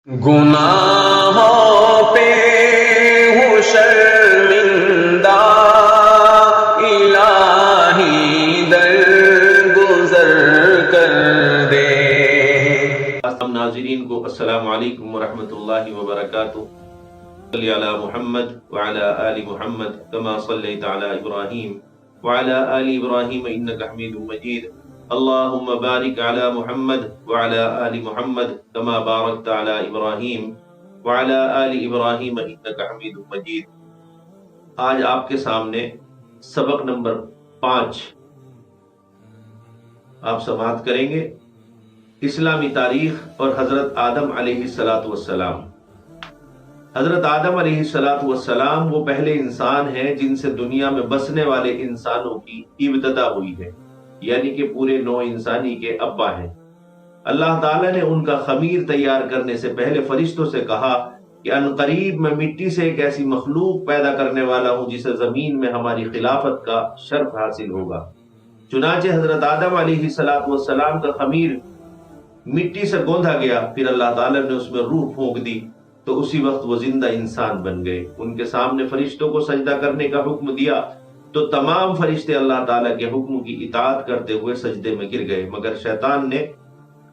گناہوں پہ ہوں شرمندہ، الہی درگزر کر دے۔ تمام ناظرین کو السلام علیکم ورحمۃ اللہ وبرکاتہ۔ صلی علی محمد وعلی آل محمد کما صلیت علی ابراہیم وعلی آل ابراہیم انک حمید مجید۔ اللہم بارک علی محمد وعلی آل محمد کما بارکت علی ابراہیم وعلی آل ابراہیم انک حمید مجید۔ آج آپ کے سامنے سبق نمبر 5 آپ سماعت کریں گے، اسلامی تاریخ اور حضرت آدم علیہ السلام۔ حضرت آدم علیہ السلام وہ پہلے انسان ہیں جن سے دنیا میں بسنے والے انسانوں کی ابتدا ہوئی ہے، یعنی کہ پورے نوع انسانی کے ابا ہیں۔ اللہ تعالیٰ نے ان کا خمیر تیار کرنے سے پہلے فرشتوں سے کہا کہ عنقریب میں مٹی سے ایک ایسی مخلوق پیدا کرنے والا ہوں جسے زمین میں ہماری خلافت کا شرف حاصل ہوگا۔ چنانچہ حضرت آدم علیہ السلام کا خمیر مٹی سے گوندھا گیا، پھر اللہ تعالیٰ نے اس میں روح پھونک دی تو اسی وقت وہ زندہ انسان بن گئے۔ ان کے سامنے فرشتوں کو سجدہ کرنے کا حکم دیا تو تمام فرشتے اللہ تعالیٰ کے حکم کی اطاعت کرتے ہوئے سجدے میں گر گئے، مگر شیطان نے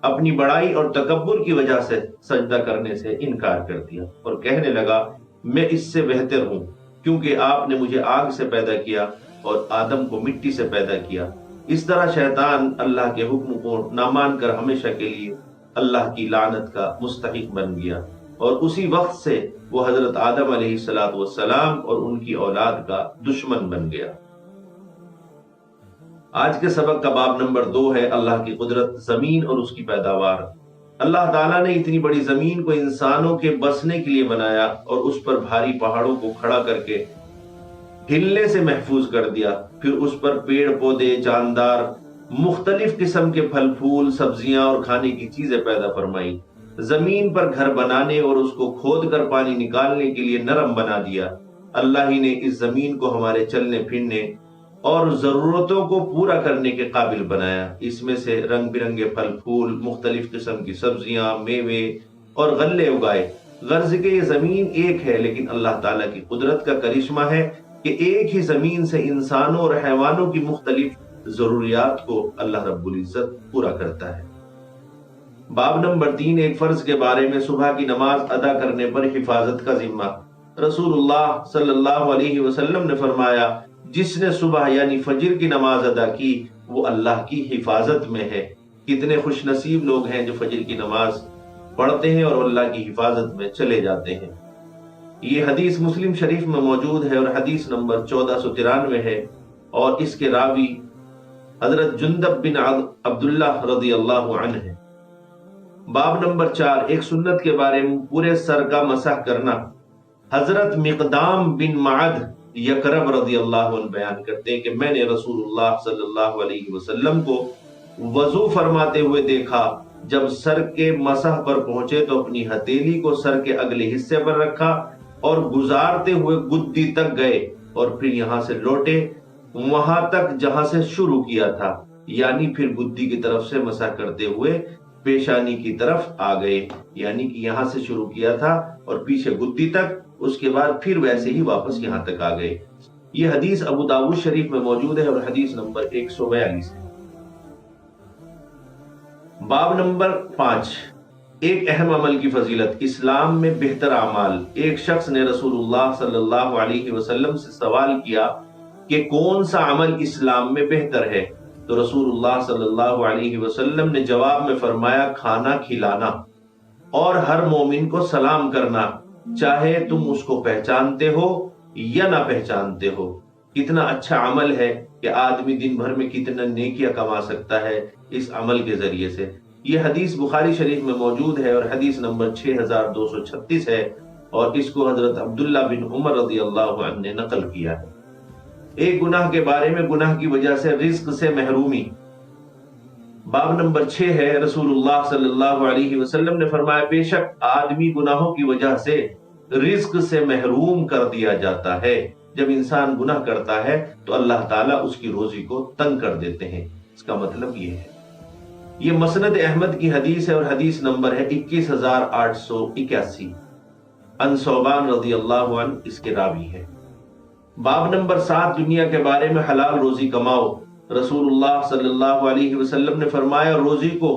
اپنی بڑائی اور تکبر کی وجہ سے سجدہ کرنے سے انکار کر دیا اور کہنے لگا میں اس سے بہتر ہوں، کیونکہ آپ نے مجھے آگ سے پیدا کیا اور آدم کو مٹی سے پیدا کیا۔ اس طرح شیطان اللہ کے حکم کو نہ مان کر ہمیشہ کے لیے اللہ کی لعنت کا مستحق بن گیا، اور اسی وقت سے وہ حضرت آدم علیہ السلام اور ان کی اولاد کا دشمن بن گیا۔ آج کے سبق کا باب نمبر 2 ہے اللہ کی قدرت، زمین اور اس کی پیداوار۔ اللہ تعالیٰ نے اتنی بڑی زمین کو انسانوں کے بسنے کے لیے بنایا اور اس پر بھاری پہاڑوں کو کھڑا کر کے ہلنے سے محفوظ کر دیا، پھر اس پر پیڑ پودے، جاندار، مختلف قسم کے پھل پھول، سبزیاں اور کھانے کی چیزیں پیدا فرمائی۔ زمین پر گھر بنانے اور اس کو کھود کر پانی نکالنے کے لیے نرم بنا دیا۔ اللہ ہی نے اس زمین کو ہمارے چلنے پھرنے اور ضرورتوں کو پورا کرنے کے قابل بنایا۔ اس میں سے رنگ برنگے پھل پھول، مختلف قسم کی سبزیاں، میوے اور غلے اگائے۔ غرض کہ یہ زمین ایک ہے، لیکن اللہ تعالیٰ کی قدرت کا کرشمہ ہے کہ ایک ہی زمین سے انسانوں اور حیوانوں کی مختلف ضروریات کو اللہ رب العزت پورا کرتا ہے۔ باب نمبر 3 ایک فرض کے بارے میں، صبح کی نماز ادا کرنے پر حفاظت کا ذمہ۔ رسول اللہ صلی اللہ علیہ وسلم نے فرمایا جس نے صبح یعنی فجر کی نماز ادا کی وہ اللہ کی حفاظت میں ہے۔ کتنے خوش نصیب لوگ ہیں جو فجر کی نماز پڑھتے ہیں اور اللہ کی حفاظت میں چلے جاتے ہیں۔ یہ حدیث مسلم شریف میں موجود ہے اور حدیث نمبر 1493 ہے، اور اس کے راوی حضرت جندب بن عبداللہ رضی اللہ عنہ ہے۔ باب نمبر 4 ایک سنت کے بارے میں، پورے سر کا مسح کرنا۔ حضرت مقدام بن معد یکرب رضی اللہ عنہ بیان کرتے ہیں کہ میں نے رسول اللہ صلی اللہ علیہ وسلم کو وضو فرماتے ہوئے دیکھا، جب سر کے مسح پر پہنچے تو اپنی ہتھیلی کو سر کے اگلے حصے پر رکھا اور گزارتے ہوئے گدی تک گئے اور پھر یہاں سے لوٹے وہاں تک جہاں سے شروع کیا تھا، یعنی پھر گدی کی طرف سے مسح کرتے ہوئے پیشانی کی طرف آ گئے، یعنی کہ یہاں سے شروع کیا تھا اور پیچھے گدی تک، اس کے بعد پھر ویسے ہی واپس یہاں تک آ گئے۔ یہ حدیث ابو داؤد شریف میں موجود ہے اور حدیث نمبر 142 ہے۔ باب نمبر 5 ایک اہم عمل کی فضیلت، اسلام میں بہتر اعمال۔ ایک شخص نے رسول اللہ صلی اللہ علیہ وسلم سے سوال کیا کہ کون سا عمل اسلام میں بہتر ہے، تو رسول اللہ صلی اللہ علیہ وسلم نے جواب میں فرمایا کھانا کھلانا اور ہر مومن کو سلام کرنا، چاہے تم اس کو پہچانتے ہو یا نہ پہچانتے ہو۔ کتنا اچھا عمل ہے کہ آدمی دن بھر میں کتنا نیکیاں کما سکتا ہے اس عمل کے ذریعے سے۔ یہ حدیث بخاری شریف میں موجود ہے اور حدیث نمبر 6236 ہے، اور اس کو حضرت عبداللہ بن عمر رضی اللہ عنہ نے نقل کیا ہے۔ ایک گناہ کے بارے میں، گناہ کی وجہ سے رزق سے محرومی۔ باب نمبر 6 ہے، رسول اللہ صلی اللہ علیہ وسلم نے فرمایا بے شک آدمی گناہوں کی وجہ سے رزق سے محروم کر دیا جاتا ہے۔ جب انسان گناہ کرتا ہے تو اللہ تعالیٰ اس کی روزی کو تنگ کر دیتے ہیں، اس کا مطلب یہ ہے۔ یہ مسند احمد کی حدیث ہے اور حدیث نمبر ہے 21881. ان ثوبان رضی اللہ عنہ اس کے راوی ہے. باب نمبر 7 دنیا کے بارے میں حلال روزی کماؤ. رسول اللہ صلی اللہ علیہ وسلم نے فرمایا روزی کو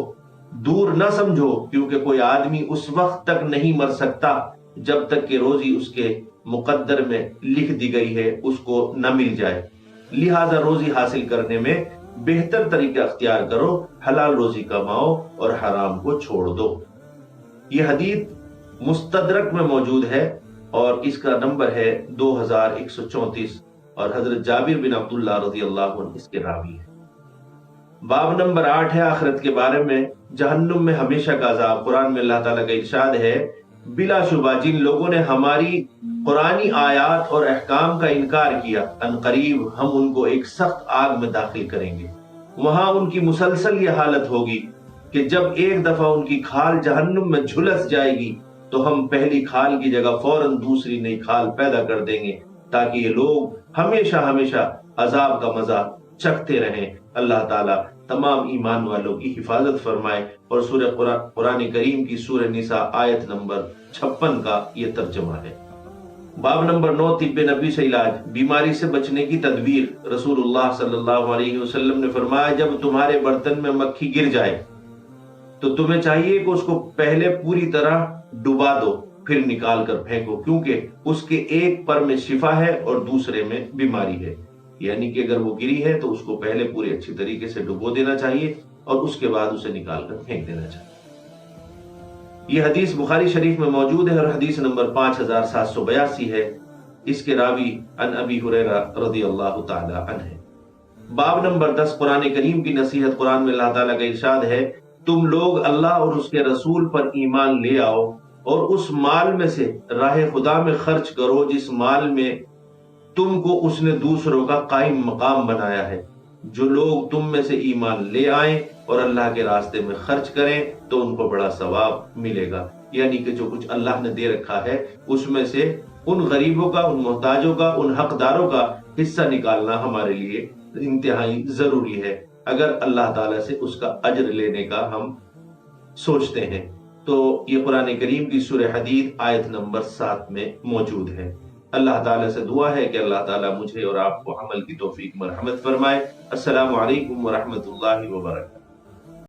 دور نہ سمجھو، کیونکہ کوئی آدمی اس وقت تک نہیں مر سکتا جب تک کہ روزی اس کے مقدر میں لکھ دی گئی ہے اس کو نہ مل جائے. لہذا روزی حاصل کرنے میں بہتر طریقہ اختیار کرو، حلال روزی کماؤ اور حرام کو چھوڑ دو. یہ حدیث مستدرک میں موجود ہے اور اس کا نمبر ہے 2134 اور حضرت جابر بن عبداللہ رضی اللہ عنہ اس کے راوی ہے. باب نمبر 8 ہے آخرت کے بارے میں، جہنم میں ہمیشہ کا عذاب. قرآن میں اللہ تعالیٰ کا ارشاد ہے بلا شبہ جن لوگوں نے ہماری قرآنی آیات اور احکام کا انکار کیا، ان قریب ہم ان کو ایک سخت آگ میں داخل کریں گے. وہاں ان کی مسلسل یہ حالت ہوگی کہ جب ایک دفعہ ان کی کھال جہنم میں جھلس جائے گی تو ہم پہلی کھال کی جگہ فوراً دوسری نئی کھال پیدا کر دیں گے تاکہ یہ لوگ ہمیشہ ہمیشہ عذاب کا مزہ چکھتے رہیں. اللہ تعالیٰ تمام ایمان والوں کی حفاظت فرمائے. اور سورہ قرآن کریم کی سورہ نساء آیت نمبر 56 کا یہ ترجمہ ہے. باب نمبر 9 طب نبی سے علاج، بیماری سے بچنے کی تدبیر. رسول اللہ صلی اللہ علیہ وسلم نے فرمایا جب تمہارے برتن میں مکھی گر جائے تو تمہیں چاہیے کہ اس کو پہلے پوری طرح ڈبا دو پھر نکال کر پھینکو، کیونکہ اس کے ایک پر میں شفا ہے اور دوسرے میں بیماری ہے. یعنی کہ اگر وہ گری ہے تو اس کو پہلے پورے اچھی طریقے سے ڈبو دینا چاہیے اور اس کے بعد اسے نکال کر پھینک دینا چاہیے. یہ حدیث بخاری شریف میں موجود ہے اور حدیث نمبر 5782 ہے. اس کے راوی ان ابی ہریرہ رضی اللہ تعالی عنہ ہے. باب نمبر 10 قرآن کریم کی نصیحت. قرآن میں اللہ تعالیٰ کا ارشاد ہے تم لوگ اللہ اور اس کے رسول پر ایمان لے آؤ اور اس مال میں سے راہ خدا میں خرچ کرو جس مال میں تم کو اس نے دوسروں کا قائم مقام بنایا ہے. جو لوگ تم میں سے ایمان لے آئیں اور اللہ کے راستے میں خرچ کریں تو ان کو بڑا ثواب ملے گا. یعنی کہ جو کچھ اللہ نے دے رکھا ہے اس میں سے ان غریبوں کا، ان محتاجوں کا، ان حقداروں کا حصہ نکالنا ہمارے لیے انتہائی ضروری ہے اگر اللہ تعالیٰ سے اس کا اجر لینے کا ہم سوچتے ہیں. تو یہ قرآن کریم کی سورہ حدید آیت نمبر 7 میں موجود ہے. اللہ تعالیٰ سے دعا ہے کہ اللہ تعالیٰ مجھے اور آپ کو عمل کی توفیق مرحمت فرمائے. السلام علیکم ورحمۃ اللہ وبرکاتہ.